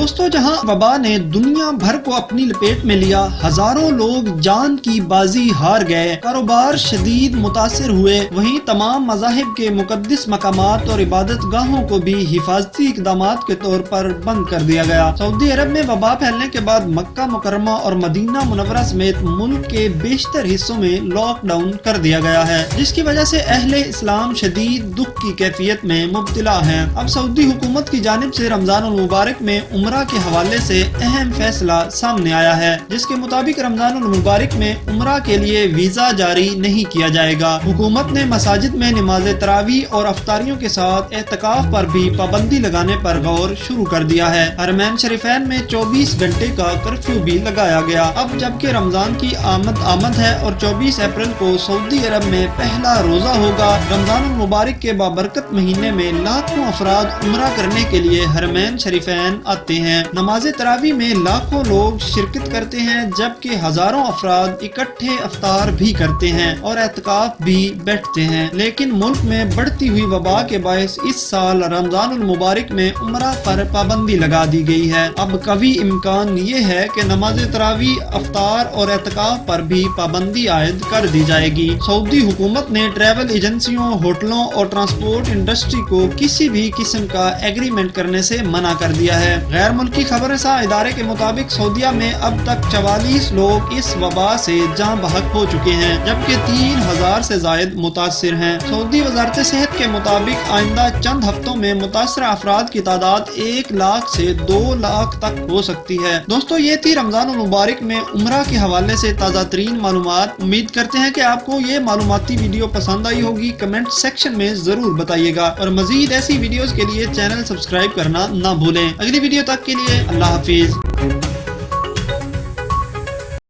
دوستو جہاں وبا نے دنیا بھر کو اپنی لپیٹ میں لیا، ہزاروں لوگ جان کی بازی ہار گئے، کاروبار شدید متاثر ہوئے، وہیں تمام مذاہب کے مقدس مقامات اور عبادت گاہوں کو بھی حفاظتی اقدامات کے طور پر بند کر دیا گیا۔ سعودی عرب میں وبا پھیلنے کے بعد مکہ مکرمہ اور مدینہ منورہ سمیت ملک کے بیشتر حصوں میں لاک ڈاؤن کر دیا گیا ہے، جس کی وجہ سے اہل اسلام شدید دکھ کی کیفیت میں مبتلا ہیں۔ اب سعودی حکومت کی جانب سے رمضان المبارک میں عمرہ کے حوالے سے اہم فیصلہ سامنے آیا ہے، جس کے مطابق رمضان المبارک میں عمرہ کے لیے ویزا جاری نہیں کیا جائے گا۔ حکومت نے مساجد میں نماز تراویح اور افطاریوں کے ساتھ اعتکاف پر بھی پابندی لگانے پر غور شروع کر دیا ہے۔ حرمین شریفین میں 24 گھنٹے کا کرفیو بھی لگایا گیا۔ اب جبکہ رمضان کی آمد ہے اور 24 اپریل کو سعودی عرب میں پہلا روزہ ہوگا، رمضان المبارک کے بابرکت مہینے میں لاکھوں افراد عمرہ کرنے کے لیے حرمین شریفین آتے ہیں۔ نماز تراویح میں لاکھوں لوگ شرکت کرتے ہیں، جبکہ ہزاروں افراد اکٹھے افطار بھی کرتے ہیں اور اعتکاف بھی بیٹھتے ہیں۔ لیکن ملک میں بڑھتی ہوئی وبا کے باعث اس سال رمضان المبارک میں عمرہ پر پابندی لگا دی گئی ہے۔ اب قوی امکان یہ ہے کہ نماز تراویح، افطار اور اعتکاف پر بھی پابندی عائد کر دی جائے گی۔ سعودی حکومت نے ٹریول ایجنسیوں، ہوٹلوں اور ٹرانسپورٹ انڈسٹری کو کسی بھی قسم کا ایگریمنٹ کرنے سے منع کر دیا ہے۔ غیر ملکی خبر رساں ادارے کے مطابق سعودیہ میں اب تک 44 لوگ اس وبا سے جاں بحق ہو چکے ہیں، جبکہ 3000 سے زائد متاثر ہیں۔ سعودی وزارت صحت کے مطابق آئندہ چند ہفتوں میں متاثرہ افراد کی تعداد 1 لاکھ سے 2 لاکھ تک ہو سکتی ہے۔ دوستو یہ تھی رمضان المبارک میں عمرہ کے حوالے سے تازہ ترین معلومات۔ امید کرتے ہیں کہ آپ کو یہ معلوماتی ویڈیو پسند آئی ہوگی۔ کمنٹ سیکشن میں ضرور بتائیے گا اور مزید ایسی ویڈیوز کے لیے چینل سبسکرائب کرنا نہ بھولیں۔ اگلی ویڈیو تک کے لیے اللہ حافظ۔